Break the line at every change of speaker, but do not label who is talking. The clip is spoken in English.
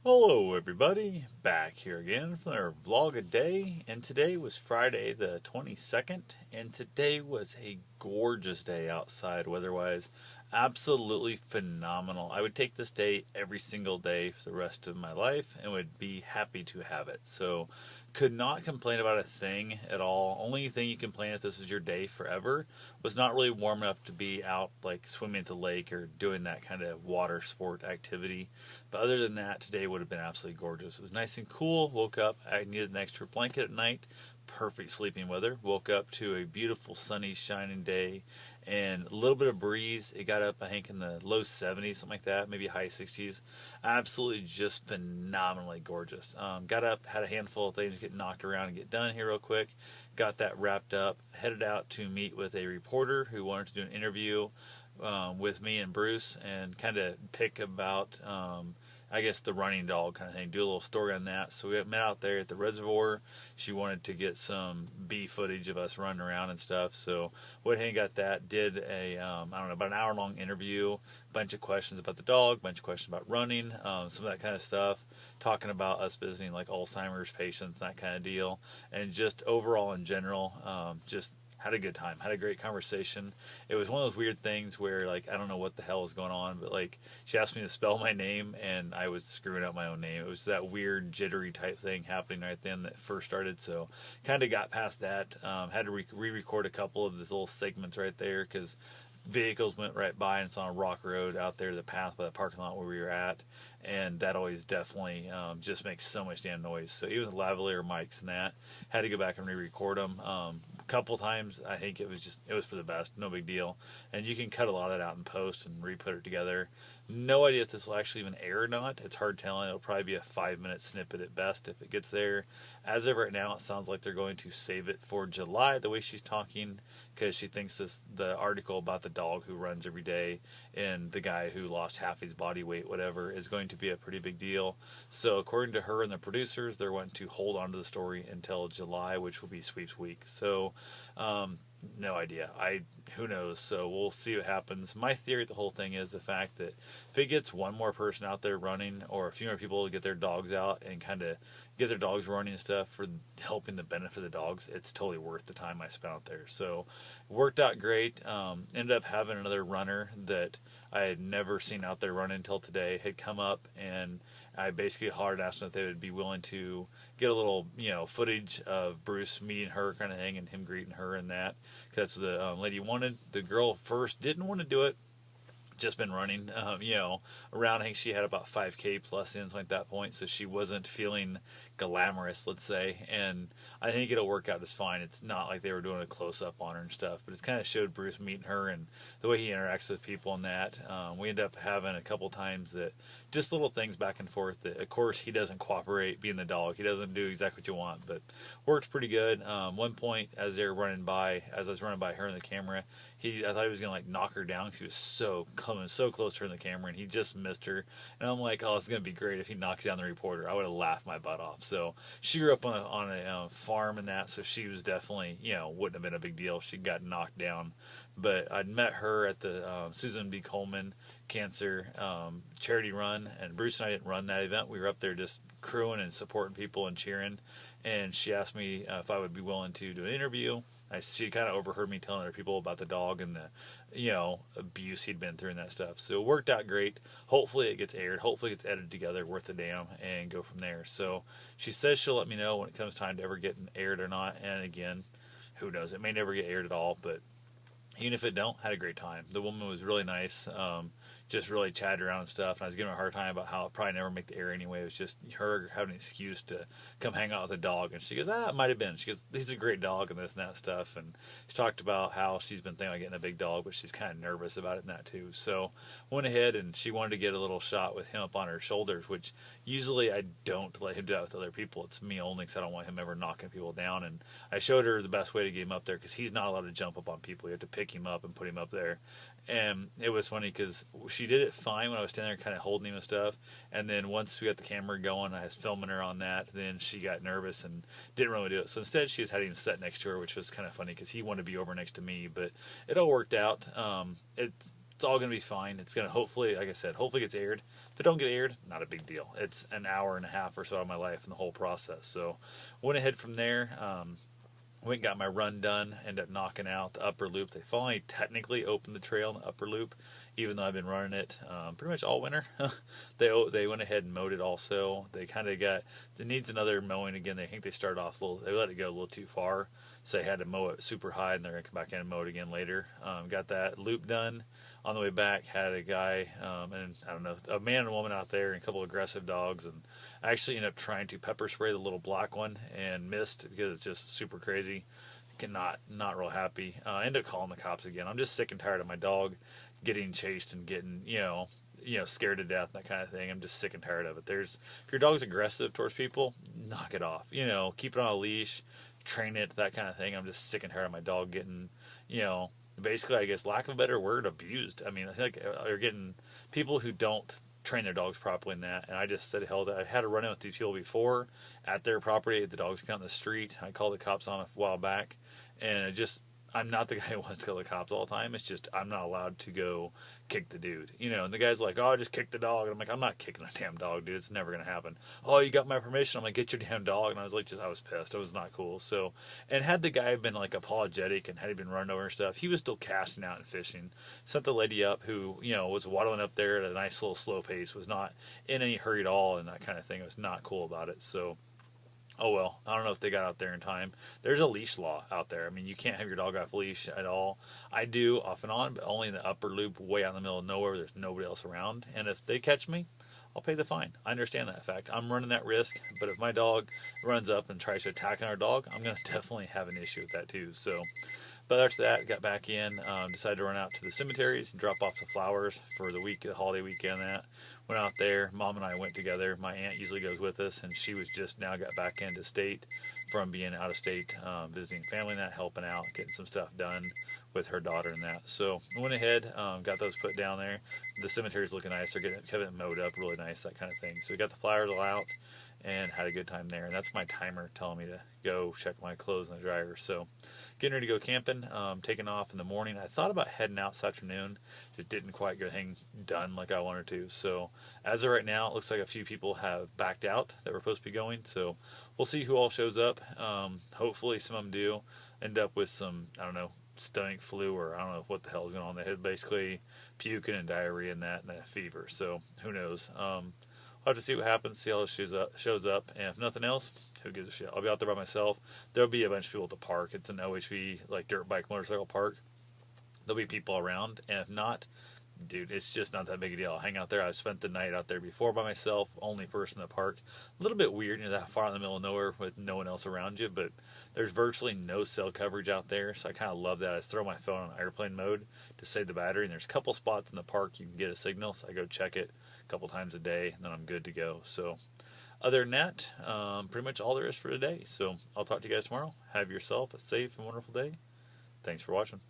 Hello everybody, back here again for another vlog a day, and today was Friday the 22nd, and today was a gorgeous day outside weather-wise. Absolutely phenomenal. I would take this day every single day for the rest of my life and would be happy to have it. So could not complain about a thing at all. Only thing you complain if this was your day forever was not really warm enough to be out like swimming at the lake or doing that kind of water sport activity. But other than that, today would have been absolutely gorgeous. It was nice and cool. Woke up, I needed an extra blanket at night. Perfect sleeping weather. Woke up to a beautiful sunny shining day and a little bit of breeze. It got up I think in the low 70s, something like that, maybe high 60s. Absolutely just phenomenally gorgeous. Got up, had a handful of things to get knocked around and get done here real quick. Got that wrapped up. Headed out to meet with a reporter who wanted to do an interview with me and Bruce and kind of pick about I guess the running dog kind of thing, do a little story on that. So we met out there at the reservoir. She wanted to get some bee footage of us running around and stuff. So went ahead and got that. Did a I don't know, about an hour long interview. Bunch of questions about the dog. Bunch of questions about running. Some of that kind of stuff. Talking about us visiting like Alzheimer's patients, that kind of deal, and just overall in general, just had a good time, had a great conversation. It was one of those weird things where like I don't know what the hell is going on, but like she asked me to spell my name and I was screwing up my own name. It was that weird jittery type thing happening right then that first started. So kind of got past that. Had to re-record a couple of the little segments right there because vehicles went right by and it's on a rock road out there, the path by the parking lot where we were at, and that always definitely just makes so much damn noise. So even the lavalier mics and that, had to go back and re-record them a couple times. I think it was for the best, no big deal, and you can cut a lot of that out in post and re-put it together. No idea if this will actually even air or not. It's hard telling. It'll probably be a 5-minute snippet at best if it gets there. As of right now, it sounds like they're going to save it for July, the way she's talking, because she thinks the article about the dog who runs every day and the guy who lost half his body weight, whatever, is going to be a pretty big deal. So according to her and the producers, they're wanting to hold on to the story until July, which will be sweeps week. So no idea. Who knows? So we'll see what happens. My theory of the whole thing is the fact that if it gets one more person out there running, or a few more people to get their dogs out and kind of get their dogs running and stuff for helping the benefit of the dogs, it's totally worth the time I spent out there. So it worked out great. Ended up having another runner that I had never seen out there running until today had come up, and I basically hollered and asked them if they would be willing to get a little, footage of Bruce meeting her kind of thing and him greeting her and that. Because that's what the lady wanted. The girl first didn't want to do it. Just been running, around. I think she had about 5K plus in at that point, so she wasn't feeling glamorous, let's say. And I think it'll work out just fine. It's not like they were doing a close up on her and stuff, but it's kind of showed Bruce meeting her and the way he interacts with people and that. We end up having a couple times that just little things back and forth that, of course, he doesn't cooperate being the dog. He doesn't do exactly what you want, but worked pretty good. One point, as I was running by her in the camera, I thought he was gonna like knock her down because he was coming so close to her in the camera, and he just missed her. And I'm like, oh, it's gonna be great if he knocks down the reporter. I would have laughed my butt off. So she grew up on a farm and that, so she was definitely, wouldn't have been a big deal if she got knocked down. But I'd met her at the Susan B. Komen Cancer charity run, and Bruce and I didn't run that event. We were up there just crewing and supporting people and cheering. And she asked me if I would be willing to do an interview. She kind of overheard me telling other people about the dog and the, abuse he'd been through and that stuff. So it worked out great. Hopefully it gets aired. Hopefully it gets edited together, worth a damn, and go from there. So she says she'll let me know when it comes time to ever get aired or not. And again, who knows? It may never get aired at all, but even if it don't, had a great time. The woman was really nice, just really chatted around and stuff. And I was giving her a hard time about how it probably never make the air anyway. It was just her having an excuse to come hang out with the dog. And she goes, it might have been. She goes, he's a great dog and this and that stuff. And she talked about how she's been thinking about getting a big dog, but she's kind of nervous about it and that too. So went ahead and she wanted to get a little shot with him up on her shoulders, which usually I don't let him do that with other people. It's me only because I don't want him ever knocking people down. And I showed her the best way to get him up there because he's not allowed to jump up on people. You have to pick him up and put him up there. And it was funny because she did it fine when I was standing there kind of holding him and stuff, and then once we got the camera going, I was filming her on that, then she got nervous and didn't really do it. So instead she just had him sit next to her, which was kind of funny because he wanted to be over next to me, but it all worked out. It It's all going to be fine. It's going to hopefully, like I said, hopefully gets aired. If it don't get aired, not a big deal. It's an hour and a half or so of my life in the whole process. So went ahead from there. Went and got my run done. Ended up knocking out the upper loop. They finally technically opened the trail in the upper loop, even though I've been running it pretty much all winter. They went ahead and mowed it also. They kind of got, it needs another mowing again. They think they started off a little, they let it go a little too far, so they had to mow it super high, and they're going to come back in and mow it again later. Got that loop done. On the way back, had a guy, and I don't know, a man and a woman out there, and a couple of aggressive dogs, and I actually ended up trying to pepper spray the little black one and missed because it's just super crazy. Not real happy. I ended up calling the cops again. I'm just sick and tired of my dog getting chased and getting, scared to death, that kind of thing. I'm just sick and tired of it. If your dog's aggressive towards people, knock it off. Keep it on a leash, train it, that kind of thing. I'm just sick and tired of my dog getting, basically, I guess, lack of a better word, abused. I mean, I think you're getting people who don't train their dogs properly in that. And I just said, hell, I had a run-in with these people before at their property. The dogs come out in the street. I called the cops on a while back, and I'm not the guy who wants to call the cops all the time. It's just I'm not allowed to go kick the dude. And the guy's like, oh, I just kicked the dog. And I'm like, I'm not kicking a damn dog, dude. It's never going to happen. Oh, you got my permission. I'm like, get your damn dog. And I was like, I was pissed. It was not cool. So, and had the guy been like apologetic and had he been run over and stuff, he was still casting out and fishing. Sent the lady up who, was waddling up there at a nice little slow pace, was not in any hurry at all, and that kind of thing. It was not cool about it. So, oh well, I don't know if they got out there in time. There's a leash law out there. I mean, you can't have your dog off leash at all. I do off and on, but only in the upper loop, way out in the middle of nowhere where there's nobody else around. And if they catch me, I'll pay the fine. I understand that fact. I'm running that risk, but if my dog runs up and tries to attack our dog, I'm going to definitely have an issue with that too. So, but after that, got back in, decided to run out to the cemeteries and drop off the flowers for the holiday weekend. Went out there. Mom and I went together. My aunt usually goes with us, and she was just now got back into state from being out of state, visiting family and that, helping out, getting some stuff done with her daughter and that. So I went ahead, got those put down there. The cemetery's looking nice. They're having it mowed up really nice, that kind of thing. So we got the flowers all out and had a good time there. And that's my timer telling me to go check my clothes in the dryer. So getting ready to go camping, taking off in the morning. I thought about heading out this afternoon, just didn't quite get everything done like I wanted to. So as of right now, it looks like a few people have backed out that were supposed to be going. So we'll see who all shows up. Hopefully some of them do end up with some, I don't know, stomach flu, or I don't know what the hell is going on. They had basically puking and diarrhea and that fever. So who knows? I'll have to see what happens, see how it shows up, and if nothing else, who gives a shit? I'll be out there by myself. There'll be a bunch of people at the park. It's an OHV, like dirt bike motorcycle park. There'll be people around, and if not, dude, it's just not that big a deal. I'll hang out there. I've spent the night out there before by myself, only person in the park. A little bit weird, that far in the middle of nowhere with no one else around you, but there's virtually no cell coverage out there, so I kind of love that. I just throw my phone on airplane mode to save the battery, and there's a couple spots in the park you can get a signal, so I go check it a couple times a day, and then I'm good to go. So other than that, pretty much all there is for today. So I'll talk to you guys tomorrow. Have yourself a safe and wonderful day. Thanks for watching.